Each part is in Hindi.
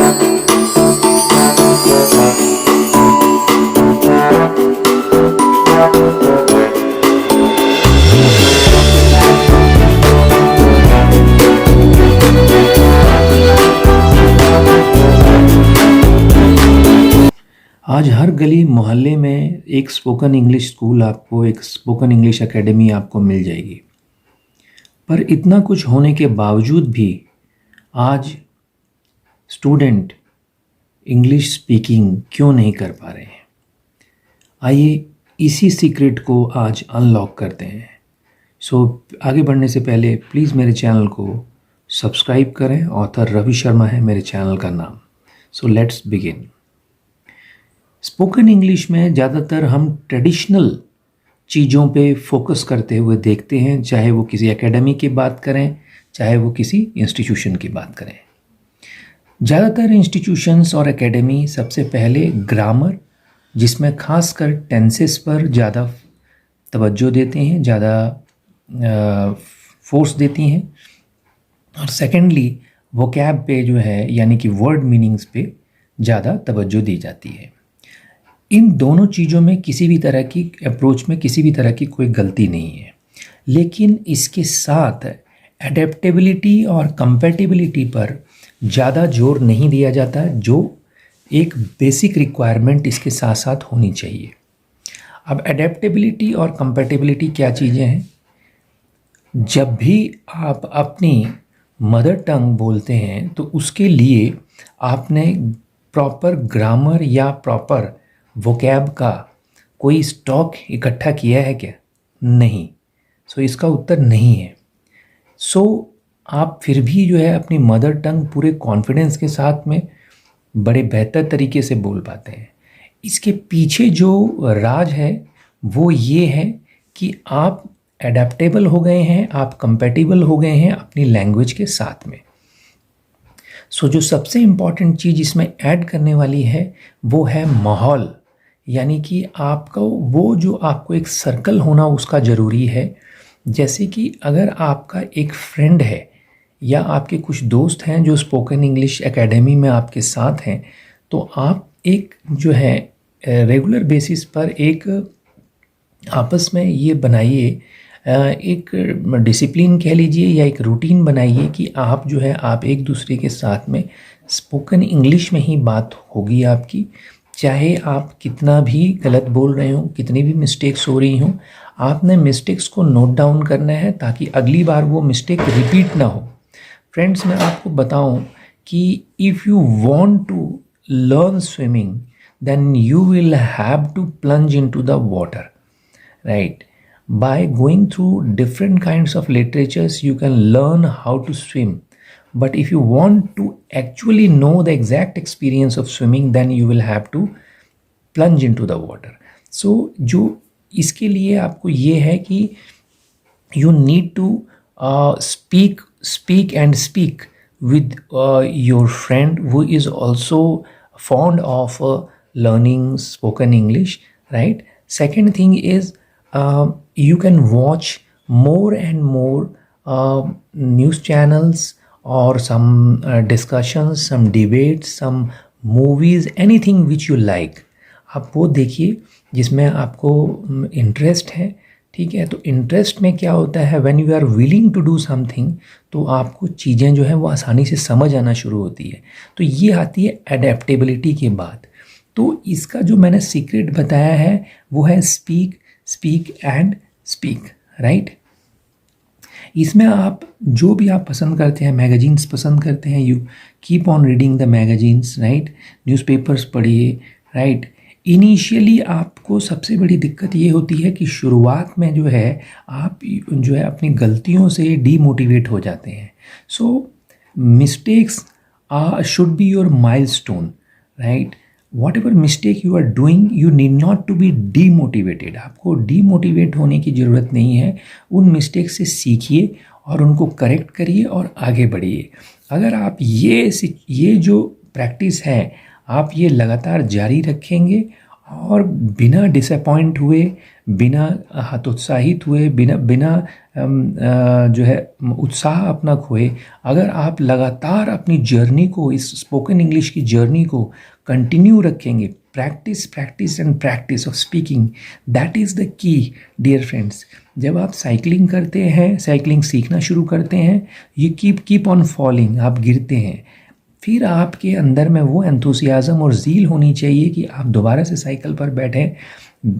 आज हर गली मोहल्ले में एक स्पोकन इंग्लिश स्कूल आपको, एक स्पोकन इंग्लिश एकेडमी आपको मिल जाएगी। पर इतना कुछ होने के बावजूद भी आज स्टूडेंट इंग्लिश स्पीकिंग क्यों नहीं कर पा रहे हैं? आइए इसी सीक्रेट को आज अनलॉक करते हैं। आगे बढ़ने से पहले प्लीज़ मेरे चैनल को सब्सक्राइब करें। ऑथर रवि शर्मा है मेरे चैनल का नाम। Let's begin. स्पोकन इंग्लिश में ज़्यादातर हम ट्रेडिशनल चीज़ों पे फोकस करते हुए देखते हैं, चाहे वो किसी एकेडमी की बात करें, चाहे वो किसी इंस्टीट्यूशन की बात करें। ज़्यादातर इंस्टीट्यूशंस और एकेडमी सबसे पहले ग्रामर, जिसमें खासकर टेंसेस पर ज़्यादा तवज्जो देते हैं, ज़्यादा फोर्स देती हैं, और सेकेंडली वोकैब पे जो है यानी कि वर्ड मीनिंग्स पे ज़्यादा तवज्जो दी जाती है। इन दोनों चीज़ों में किसी भी तरह की अप्रोच में किसी भी तरह की कोई गलती नहीं है, लेकिन इसके साथ एडेप्टेबिलिटी और कंपैटिबिलिटी पर ज़्यादा जोर नहीं दिया जाता, जो एक बेसिक रिक्वायरमेंट इसके साथ साथ होनी चाहिए। अब एडेप्टेबिलिटी और कंपैटिबिलिटी क्या चीज़ें हैं? जब भी आप अपनी मदर टंग बोलते हैं तो उसके लिए आपने प्रॉपर ग्रामर या प्रॉपर वोकैब का कोई स्टॉक इकट्ठा किया है क्या? नहीं। इसका उत्तर नहीं है। आप फिर भी जो है अपनी मदर टंग पूरे कॉन्फिडेंस के साथ में बड़े बेहतर तरीके से बोल पाते हैं। इसके पीछे जो राज है वो ये है कि आप एडेप्टेबल हो गए हैं, आप कंपैटिबल हो गए हैं अपनी लैंग्वेज के साथ में। जो सबसे इम्पॉर्टेंट चीज़ इसमें ऐड करने वाली है वो है माहौल, यानी कि आपका वो जो आपको एक सर्कल होना उसका ज़रूरी है। जैसे कि अगर आपका एक फ्रेंड है या आपके कुछ दोस्त हैं जो स्पोकन इंग्लिश एकेडमी में आपके साथ हैं, तो आप एक जो है रेगुलर बेसिस पर एक आपस में ये बनाइए, एक डिसिप्लिन कह लीजिए या एक रूटीन बनाइए कि आप जो है आप एक दूसरे के साथ में स्पोकन इंग्लिश में ही बात होगी आपकी। चाहे आप कितना भी गलत बोल रहे हो, कितनी भी मिस्टेक्स हो रही हों, आपने मिस्टेक्स को नोट डाउन करना है ताकि अगली बार वो मिस्टेक रिपीट ना हो। फ्रेंड्स, मैं आपको बताऊं कि if you want to learn swimming then you will have to plunge into the water, right? By going through different kinds of literatures, you can learn how to swim. But if you want to actually know the exact experience of swimming, then you will have to plunge into the water. जो इसके लिए आपको ये है कि you need to speak with your friend who is also fond of learning spoken English, right? Second thing is, you can watch more and more news channels or some discussions, some debates, some movies, anything which you like. आप वो देखिए जिसमें आपको इंटरेस्ट है, ठीक है? तो इंटरेस्ट में क्या होता है, when you are willing to do something, तो आपको चीज़ें जो है वो आसानी से समझ आना शुरू होती है। तो ये आती है एडेप्टेबिलिटी के बाद। तो इसका जो मैंने सीक्रेट बताया है वो है स्पीक एंड स्पीक, राइट? इसमें आप जो भी आप पसंद करते हैं, मैगजीन्स पसंद करते हैं, you keep on reading the magazines, right? Newspapers पढ़िए, राइट? इनिशियली आपको सबसे बड़ी दिक्कत ये होती है कि शुरुआत में जो है आप जो है अपनी गलतियों से डीमोटिवेट हो जाते हैं। Mistakes should be your milestone, right? Whatever mistake you are doing, you need not to be demotivated. आपको demotivate होने की ज़रूरत नहीं है। उन मिस्टेक से सीखिए और उनको करेक्ट करिए और आगे बढ़िए। अगर आप ये जो प्रैक्टिस है आप ये लगातार जारी रखेंगे और बिना डिसअपॉइंट हुए बिना हतोत्साहित हुए, बिना बिना जो है उत्साह अपना खोए, अगर आप लगातार अपनी जर्नी को, इस स्पोकन इंग्लिश की जर्नी को कंटिन्यू रखेंगे, practice practice and practice of speaking, that is the key dear friends. जब आप साइकिलिंग करते हैं, साइकिलिंग सीखना शुरू करते हैं, यू कीप ऑन फॉलिंग, आप गिरते हैं, फिर आपके अंदर में वो एंथुसियाज़म और ज़ील होनी चाहिए कि आप दोबारा से साइकिल पर बैठें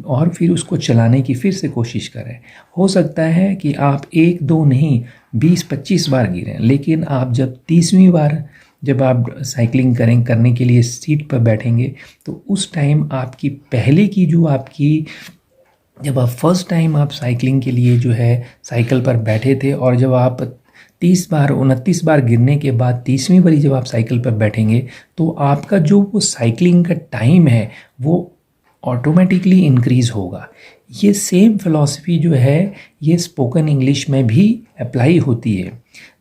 और फिर उसको चलाने की फिर से कोशिश करें। हो सकता है कि आप 1-2 नहीं 20-25 बार गिरें, लेकिन आप जब 30वीं बार जब आप साइकिलिंग करने के लिए सीट पर बैठेंगे, तो उस टाइम आपकी पहले की जो आपकी, जब आप फर्स्ट टाइम आप साइकिलिंग के लिए जो है साइकिल पर बैठे थे, और जब आप 30 बार 29 बार गिरने के बाद 30वीं बारी जब आप साइकिल पर बैठेंगे, तो आपका जो वो साइकिलिंग का टाइम है वो ऑटोमेटिकली इंक्रीज़ होगा। ये सेम फिलॉसफी जो है ये स्पोकन इंग्लिश में भी अप्लाई होती है।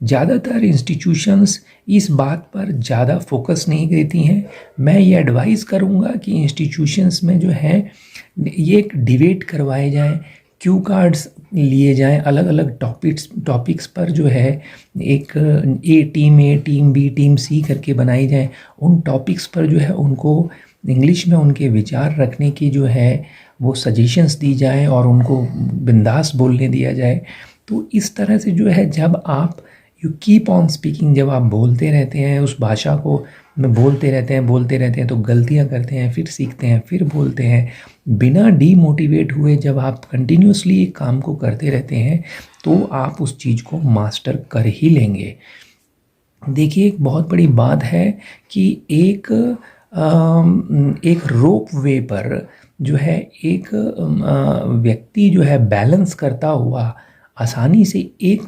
ज़्यादातर इंस्टीट्यूशंस इस बात पर ज़्यादा फोकस नहीं देती हैं। मैं ये एडवाइस करूँगा कि इंस्टीट्यूशंस में जो है ये एक डिबेट करवाए जाएं, क्यू कार्ड्स लिए जाएं, अलग अलग टॉपिक्स पर जो है एक ए, टीम बी, टीम सी करके बनाई जाएं। उन टॉपिक्स पर जो है उनको इंग्लिश में उनके विचार रखने की जो है वो सजेशंस दी जाएं और उनको बिंदास बोलने दिया जाए। तो इस तरह से जो है जब आप यू कीप ऑन स्पीकिंग, जब आप बोलते रहते हैं उस भाषा को में बोलते रहते हैं तो गलतियां करते हैं, फिर सीखते हैं, फिर बोलते हैं, बिना डीमोटिवेट हुए जब आप कंटिन्यूसली एक काम को करते रहते हैं तो आप उस चीज़ को मास्टर कर ही लेंगे। देखिए एक बहुत बड़ी बात है कि एक रोप वे पर जो है एक व्यक्ति जो है बैलेंस करता हुआ आसानी से एक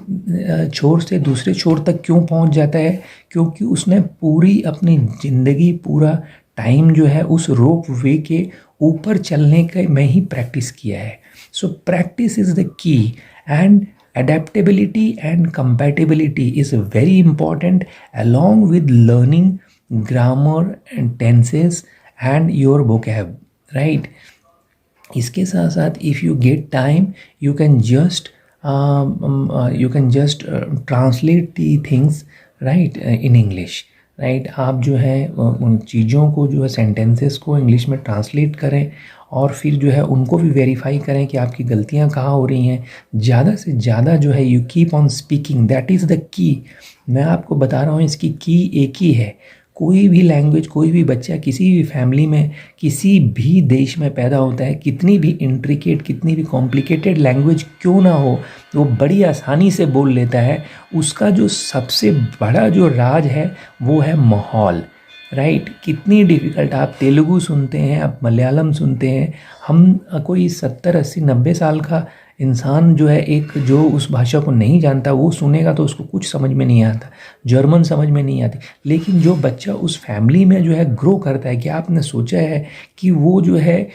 छोर से दूसरे छोर तक क्यों पहुंच जाता है, क्योंकि उसने पूरी अपनी ज़िंदगी, पूरा टाइम जो है उस रोप वे के ऊपर चलने के में ही प्रैक्टिस किया है। सो प्रैक्टिस इज़ द की, and adaptability and compatibility is very important along with learning grammar and tenses and your vocab, right? इसके साथ साथ if you get time you can just translate the things right in English, right आप जो है उन चीज़ों को जो है सेंटेंसेस को इंग्लिश में ट्रांसलेट करें और फिर जो है उनको भी वेरीफाई करें कि आपकी गलतियां कहाँ हो रही हैं। ज़्यादा से ज़्यादा जो है you keep on speaking, that is the की। मैं आपको बता रहा हूँ इसकी की एक ही है। कोई भी लैंग्वेज, कोई भी बच्चा किसी भी फैमिली में, किसी भी देश में पैदा होता है, कितनी भी इंट्रिकेट, कितनी भी कॉम्प्लिकेटेड लैंग्वेज क्यों ना हो, वो बड़ी आसानी से बोल लेता है। उसका जो सबसे बड़ा जो राज है वो है माहौल, राइट? कितनी डिफ़िकल्ट, आप तेलुगु सुनते हैं, आप मलयालम सुनते हैं, हम कोई 70 80 90 साल का इंसान जो है एक जो उस भाषा को नहीं जानता वो सुनेगा तो उसको कुछ समझ में नहीं आता, जर्मन समझ में नहीं आती। लेकिन जो बच्चा उस फैमिली में जो है ग्रो करता है, क्या आपने सोचा है कि वो जो है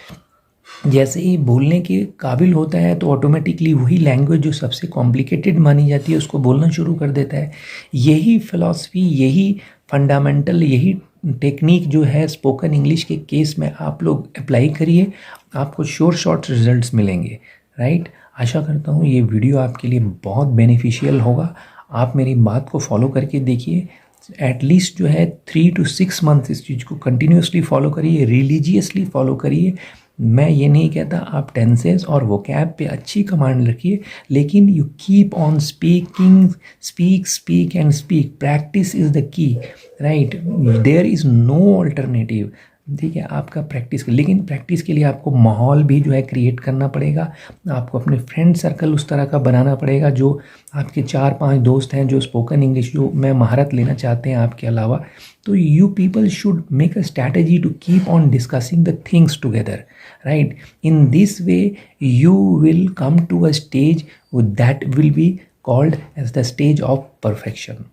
जैसे ही बोलने के काबिल होता है तो ऑटोमेटिकली वही लैंग्वेज जो सबसे कॉम्प्लिकेटेड मानी जाती है उसको बोलना शुरू कर देता है। यही फ़िलॉसफी, यही फंडामेंटल, यही टेक्निक जो है स्पोकन इंग्लिश के केस में आप लोग अप्लाई करिए, आपको शॉर्ट रिजल्ट्स मिलेंगे, राइट? आशा करता हूँ ये वीडियो आपके लिए बहुत बेनिफिशियल होगा। आप मेरी बात को फॉलो करके देखिए, एटलीस्ट जो है 3 to 6 मंथ्स इस चीज़ को कंटिन्यूसली फॉलो करिए, रिलीजियसली फॉलो करिए। मैं ये नहीं कहता आप टेंसेस और वोकैब पे अच्छी कमांड रखिए, लेकिन you keep on speaking, speak and speak, practice is the key, right? There is no alternative. ठीक है, आपका प्रैक्टिस, लेकिन प्रैक्टिस के लिए आपको माहौल भी जो है क्रिएट करना पड़ेगा। आपको अपने फ्रेंड सर्कल उस तरह का बनाना पड़ेगा जो आपके 4-5 दोस्त हैं जो स्पोकन इंग्लिश जो में महारत लेना चाहते हैं आपके अलावा। तो you people should make a strategy to keep on discussing the things together, right? In this way you will come to a stage that will be called as the stage of perfection.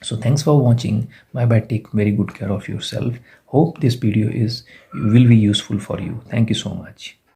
So thanks for watching. Bye bye, take very good care of yourself. Hope this video will be useful for you. Thank you so much.